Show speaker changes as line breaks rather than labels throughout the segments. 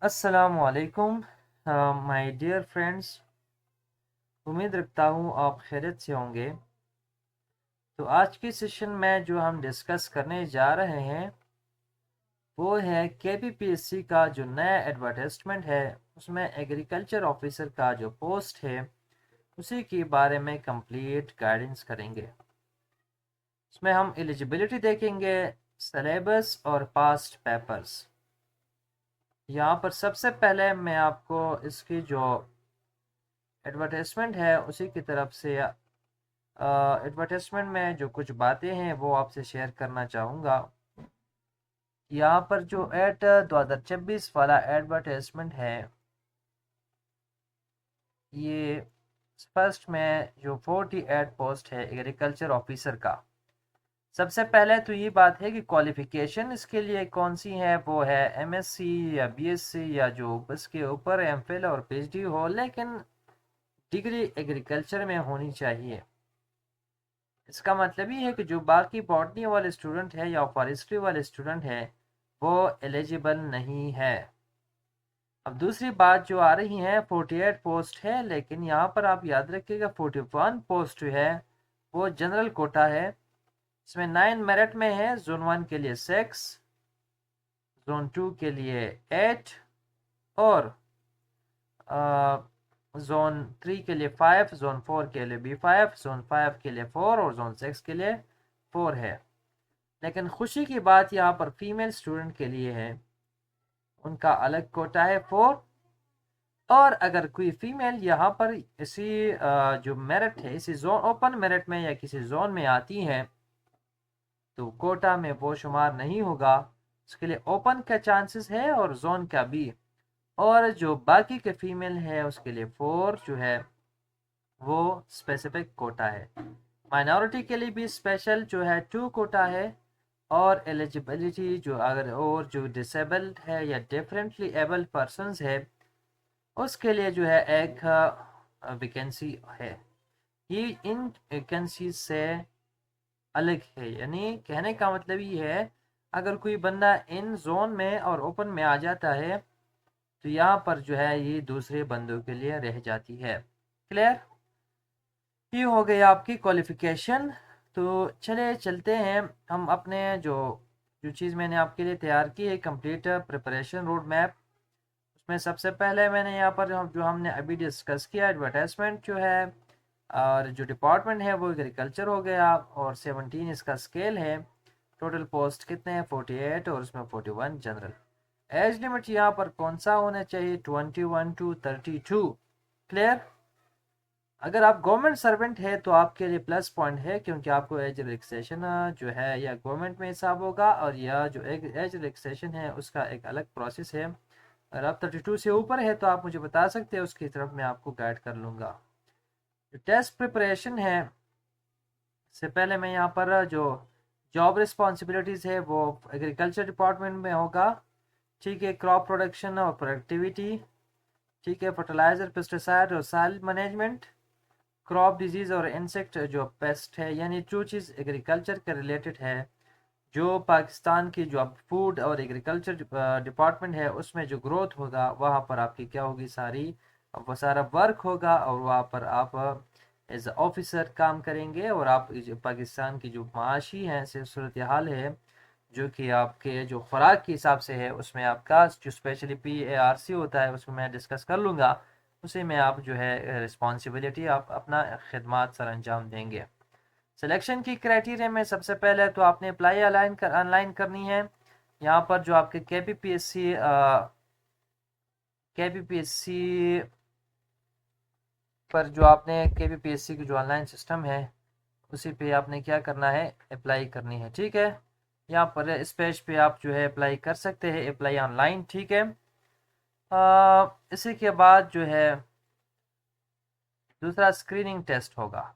अस्सलामुअलैकुम my dear friends. उम्मीद रखता हूँ आप खैरियत से होंगे। तो आज की सेशन में जो हम डिस्कस करने जा रहे हैं वो है केपीपीएससी का जो नया एडवर्टाइजमेंट है, उसमें एग्रीकल्चर ऑफिसर का जो पोस्ट है उसी के बारे में कंप्लीट गाइडेंस करेंगे। इसमें हम एलिजिबिलिटी देखेंगे, सिलेबस और पास्ट पेपर्स। यहाँ पर सबसे पहले मैं आपको इसकी जो एडवर्टाइजमेंट है उसी की तरफ से एडवर्टाइजमेंट में जो कुछ बातें हैं वो आपसे शेयर करना चाहूँगा। यहाँ पर जो एड 2026 वाला एडवर्टाइजमेंट है, ये फर्स्ट में जो 48 पोस्ट है एग्रीकल्चर ऑफिसर का। सबसे पहले तो ये बात है कि क्वालिफिकेशन इसके लिए कौन सी है, वो है एमएससी या बीएससी या जो इसके ऊपर एमफिल और पीएचडी हो, लेकिन डिग्री एग्रीकल्चर में होनी चाहिए। इसका मतलब ये है कि जो बाकी बॉटनी वाले स्टूडेंट है या फॉरेस्ट्री वाले स्टूडेंट है वो एलिजिबल नहीं है। अब दूसरी बात जो आ रही है, 48 पोस्ट है, लेकिन यहाँ पर आप याद रखिएगा 41 पोस्ट जो है वो जनरल कोटा है। इसमें 9 मेरिट में है। जोन 1 के लिए 6, जोन 2 के लिए 8 और जोन 3 के लिए 5, जोन 4 के लिए भी 5, जोन 5 के लिए 4 और जोन 6 के लिए 4 है। लेकिन खुशी की बात यहाँ पर फीमेल स्टूडेंट के लिए है, उनका अलग कोटा है 4। और अगर कोई फीमेल यहाँ पर इसी जो मेरिट है, इसी जोन ओपन मेरिट में या किसी जोन में आती है तो कोटा में वो शुमार नहीं होगा। उसके लिए ओपन का चांसेस है और जोन का भी। और जो बाकी के फीमेल है उसके लिए 4 जो है वो स्पेसिफिक कोटा है। माइनॉरिटी के लिए भी स्पेशल जो है 2 कोटा है। और एलिजिबिलिटी जो अगर और जो डिसेबल्ड है या डिफरेंटली एबल्ड पर्सनस है उसके लिए जो है एक वैकेंसी है। ये इन वैकेंसी से अलग है, यानी कहने का मतलब ये है अगर कोई बंदा इन जोन में और ओपन में आ जाता है तो यहाँ पर जो है ये दूसरे बंदों के लिए रह जाती है। क्लियर? ये हो गई आपकी क्वालिफिकेशन। तो चले चलते हैं हम अपने जो जो चीज़ मैंने आपके लिए तैयार की है, कंप्लीट प्रिपरेशन रोड मैप। उसमें सबसे पहले मैंने यहाँ पर जो हमने अभी डिस्कस किया एडवर्टाइजमेंट जो है और जो डिपार्टमेंट है वो एग्रीकल्चर हो गया और 17 इसका स्केल है। टोटल पोस्ट कितने हैं 48 और उसमें 41 जनरल। एज लिमिट यहाँ पर कौन सा होना चाहिए 21 टू 32। क्लियर? अगर आप गवर्नमेंट सर्वेंट है तो आपके लिए प्लस पॉइंट है क्योंकि आपको एज रिलैक्सेशन जो है या गवर्नमेंट में हिसाब होगा और यह जो एज रिलैक्सेशन है उसका एक अलग प्रोसेस है। अगर आप 32 से ऊपर है तो आप मुझे बता सकते हैं, उसकी तरफ मैं आपको गाइड कर लूँगा। जो टेस्ट प्रिपरेशन है, इससे पहले मैं यहाँ पर जो जॉब रिस्पॉन्सिबिलिटीज़ है वो एग्रीकल्चर डिपार्टमेंट में होगा। ठीक है, क्रॉप प्रोडक्शन और प्रोडक्टिविटी। ठीक है, फर्टिलाइज़र, पेस्टिसाइड और सॉइल मैनेजमेंट। क्रॉप डिजीज़ और इंसेक्ट जो पेस्ट है, यानी जो चीज़ एग्रीकल्चर के रिलेटेड है, जो पाकिस्तान की जो फूड और एग्रीकल्चर डिपार्टमेंट है उसमें जो ग्रोथ होगा वहाँ पर आपकी क्या होगी, सारी वो सारा वर्क होगा और वहाँ पर आप एज ऑफिसर काम करेंगे। और आप पाकिस्तान की जो माशी है सूरत हाल है जो कि आपके जो खुराक के हिसाब से है उसमें आपका जो स्पेशली PARC होता है उसमें मैं डिस्कस कर लूँगा। उसी में आप जो है रिस्पॉन्सिबिलिटी आप अपना खिदमात सर अंजाम देंगे। सिलेक्शन की क्राइटेरिया में सबसे पहले तो आपने अप्लाई ऑनलाइन करनी है। यहाँ पर जो आपके के पी पी एस सी पर जो आपने के की जो ऑनलाइन सिस्टम है उसी पे आपने क्या करना है, अप्लाई करनी है। ठीक है, यहाँ पर इस पेज पे आप जो है अप्लाई कर सकते हैं, अप्लाई ऑनलाइन। ठीक है, इसी के बाद जो है दूसरा स्क्रीनिंग टेस्ट होगा,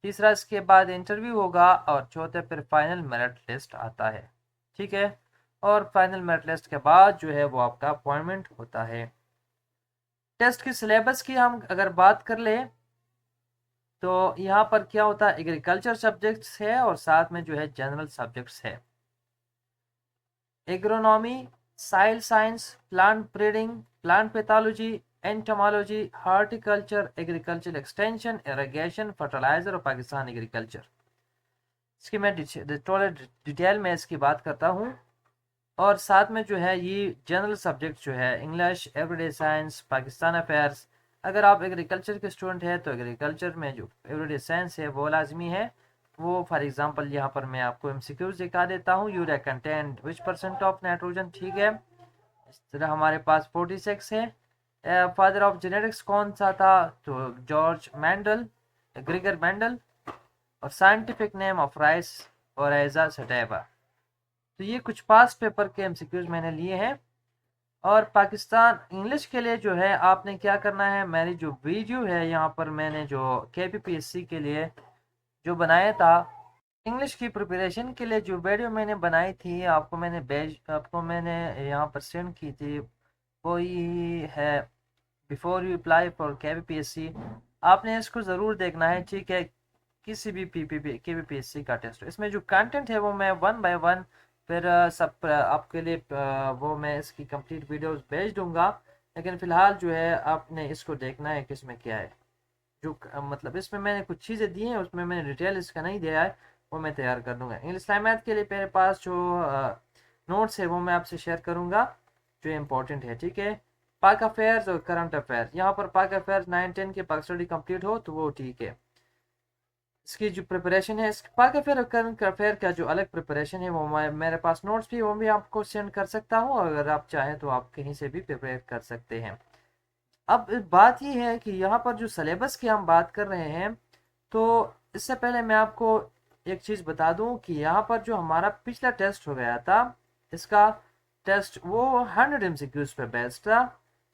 तीसरा इसके बाद इंटरव्यू होगा और चौथे फिर फाइनल मेरिट लिस्ट आता है। ठीक है, और फाइनल मेरिट लिस्ट के बाद जो है वो आपका अपॉइंटमेंट होता है। टेस्ट की सिलेबस की हम अगर बात कर ले तो यहाँ पर क्या होता है, एग्रीकल्चर सब्जेक्ट्स है और साथ में जो है जनरल सब्जेक्ट्स है। Agronomy, soil science, plant breeding, plant pathology, entomology, horticulture, agriculture extension, irrigation, fertilizer और पाकिस्तान एग्रीकल्चर। इसकी मैं थोड़ा डिटेल में इसकी बात करता हूँ। और साथ में जो है ये जनरल सब्जेक्ट जो है English, everyday science, Pakistan affairs. अगर आप एग्रीकल्चर के स्टूडेंट हैं तो एग्रीकल्चर में जो एवरीडे साइंस है वो लाजमी है। वो फॉर एग्जांपल यहाँ पर मैं आपको एमसीक्यूज दिखा देता हूँ। Urea content which percent of nitrogen, ठीक है। इस तरह हमारे पास 46 है। फादर ऑफ जेनेटिक्स कौन सा था, तो जॉर्ज मैंडल, ग्रेगर मैंडल। और साइंटिफिक नेम ऑफ राइस और एजा सटैबा। तो ये कुछ पास पेपर के एमसीक्यूज मैंने लिए हैं। और पाकिस्तान इंग्लिश के लिए जो है आपने क्या करना है, मेरी जो वीडियो है यहाँ पर मैंने जो KPPSC के लिए जो बनाया था, इंग्लिश की प्रिपरेशन के लिए जो वीडियो मैंने बनाई थी आपको मैंने यहाँ पर सेंड की थी, वो ही है before you apply for KPPSC। आपने इसको ज़रूर देखना है, ठीक है। किसी भी KPPSC का टेस्ट, इसमें जो कंटेंट है वो मैं 1 बाय 1 फिर सब आपके लिए वो मैं इसकी कंप्लीट वीडियोस भेज दूंगा। लेकिन फ़िलहाल जो है आपने इसको देखना है कि इसमें क्या है। जो मतलब इसमें मैंने कुछ चीज़ें दी हैं, उसमें मैंने डिटेल इसका नहीं दिया है, वो मैं तैयार कर दूंगा। इंग्लिश मैथ के लिए मेरे पास जो नोट्स है वो मैं आपसे शेयर करूंगा, जो इम्पोर्टेंट है, ठीक है। पाक अफेयर्स और करंट अफेयर्स, यहाँ पर पाक अफेयर्स 9-10 के पाक स्टडी कंप्लीट हो तो वो ठीक है। इसकी जो प्रिपरेशन है, इसके पाक अफेयर और करंट अफेयर का जो अलग प्रिपरेशन है वो मेरे पास नोट्स भी वो भी आपको सेंड कर सकता हूँ। अगर आप चाहें तो आप कहीं से भी प्रिपेयर कर सकते हैं। अब बात ये है कि यहाँ पर जो सिलेबस की हम बात कर रहे हैं, तो इससे पहले मैं आपको एक चीज़ बता दूं कि यहाँ पर जो हमारा पिछला टेस्ट हो गया था, इसका टेस्ट वो 100 MCQs पे बेस्ड था।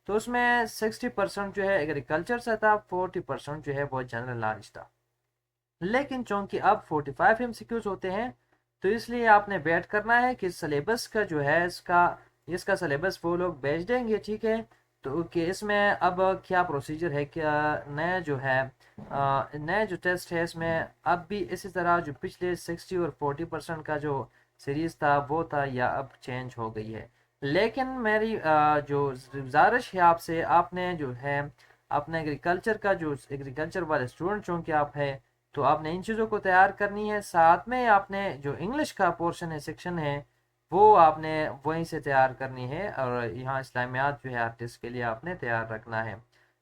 तो उसमें 60% जो है एग्रीकल्चर से था, 40% जो है वो जनरल नॉलेज था। लेकिन चूंकि अब 45 MCQs होते हैं, तो इसलिए आपने वेट करना है कि सिलेबस का जो है इसका सिलेबस वो लोग भेज देंगे, ठीक है। तो कि इसमें अब क्या प्रोसीजर है, क्या नया जो है नया जो टेस्ट है, इसमें अब भी इसी तरह जो पिछले 60 और 40% का जो सीरीज था वो था, या अब चेंज हो गई है। लेकिन मेरी जो गुजारिश है आपसे, आपने जो है अपने एग्रीकल्चर वाले स्टूडेंट चूँकि आप हैं, तो आपने इन चीज़ों को तैयार करनी है। साथ में आपने जो इंग्लिश का पोर्शन है, सेक्शन है, वो आपने वहीं से तैयार करनी है। और यहाँ इस्लामियात जो है हर टेस्ट के लिए आपने तैयार रखना है।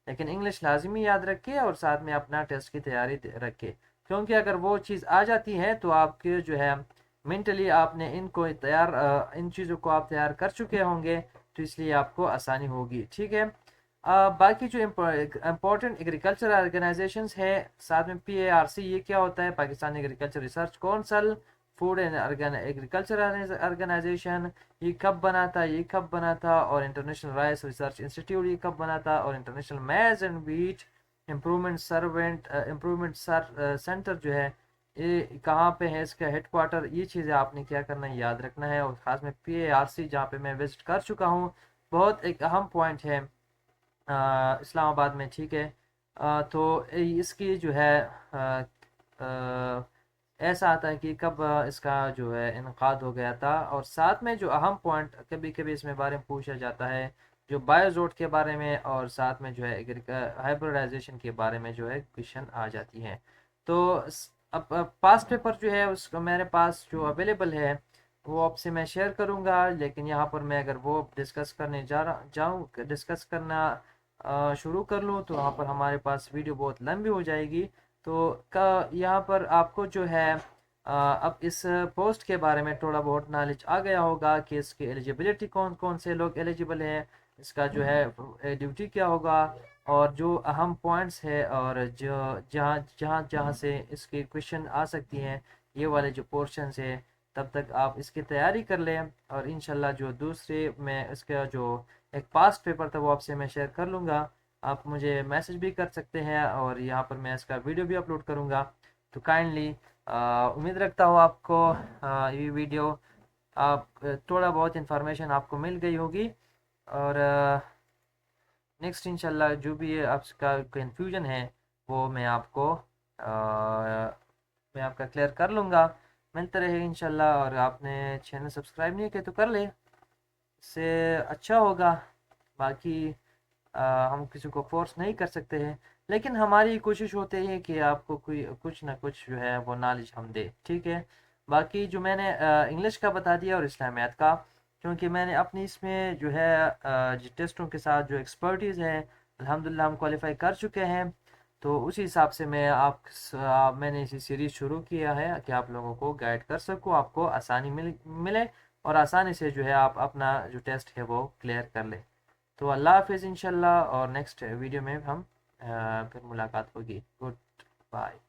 लेकिन इंग्लिश लाजमी याद रखिए और साथ में अपना टेस्ट की तैयारी रखिए, क्योंकि अगर वो चीज़ आ जाती है तो आपके जो है मेंटली आपने इन चीज़ों को आप तैयार कर चुके होंगे, तो इसलिए आपको आसानी होगी, ठीक है। बाकी जो इम्पोर्टेंट एग्रीकल्चर ऑर्गेनाइजेशंस है, साथ में PARC, ये क्या होता है, Pakistan agriculture research council, food and agriculture organization, ये कब बना था, और इंटरनेशनल राइस रिसर्च इंस्टीट्यूट ये कब बना था, और international maize and wheat improvement centre जो है ये कहाँ पे है, इसका हेडक्वार्टर, ये चीज़ें आपने क्या करना है, याद रखना है। और ख़ास में PARC जहाँ पे मैं विजिट कर चुका हूँ, बहुत एक अहम पॉइंट है इस्लामाबाद में, ठीक है। तो इसकी जो है अ, ऐसा आता है कि कब इसका जो है इनकाद हो गया था। और साथ में जो अहम पॉइंट कभी कभी इसमें बारे में पूछा जाता है, जो बायोजोट के बारे में, और साथ में जो है हाइब्रिडाइजेशन के बारे में जो है क्वेश्चन आ जाती हैं। तो अब पास्ट पेपर जो है उसका मेरे पास जो अवेलेबल है वो आपसे मैं शेयर करूंगा। लेकिन यहाँ पर मैं अगर वो डिस्कस करने डिस्कस करना शुरू कर लूँ तो वहाँ पर हमारे पास वीडियो बहुत लंबी हो जाएगी। तो यहाँ पर आपको जो है अब इस पोस्ट के बारे में थोड़ा बहुत नॉलेज आ गया होगा कि इसकी एलिजिबिलिटी कौन कौन से लोग एलिजिबल हैं, इसका जो है ड्यूटी क्या होगा, और जो अहम पॉइंट्स है, और जो जहाँ जहाँ जहाँ से इसके क्वेश्चन आ सकती हैं, ये वाले जो पोर्शंस है, तब तक आप इसकी तैयारी कर लें। और इंशाल्लाह जो दूसरे में इसका जो एक पास्ट पेपर था वो आपसे मैं शेयर कर लूँगा। आप मुझे मैसेज भी कर सकते हैं, और यहाँ पर मैं इसका वीडियो भी अपलोड करूँगा। तो काइंडली उम्मीद रखता हूँ आपको ये वीडियो आप थोड़ा बहुत इंफॉर्मेशन आपको मिल गई होगी। और नेक्स्ट इंशाल्लाह जो भी आपका कन्फ्यूजन है वो मैं आपका क्लियर कर लूँगा। मिलते रहे इंशाल्लाह। और आपने चैनल सब्सक्राइब नहीं किया तो कर ले। इससे अच्छा होगा। बाकी हम किसी को फोर्स नहीं कर सकते हैं, लेकिन हमारी कोशिश होती है कि आपको कोई कुछ ना कुछ जो है वो नॉलेज हम दे, ठीक है। बाकी जो मैंने इंग्लिश का बता दिया और इस्लामियात का, क्योंकि मैंने अपनी इसमें जो है जो टेस्टों के साथ जो एक्सपर्टीज़ है अल्हम्दुलिल्लाह हम क्वालिफाई कर चुके हैं। तो उसी हिसाब से मैंने इसी सीरीज़ शुरू किया है कि आप लोगों को गाइड कर सकूँ, आपको आसानी मिले और आसानी से जो है आप अपना जो टेस्ट है वो क्लियर कर लें। तो अल्लाह हाफ़िज़ इंशाल्लाह, और नेक्स्ट वीडियो में हम फिर मुलाकात होगी। Good bye.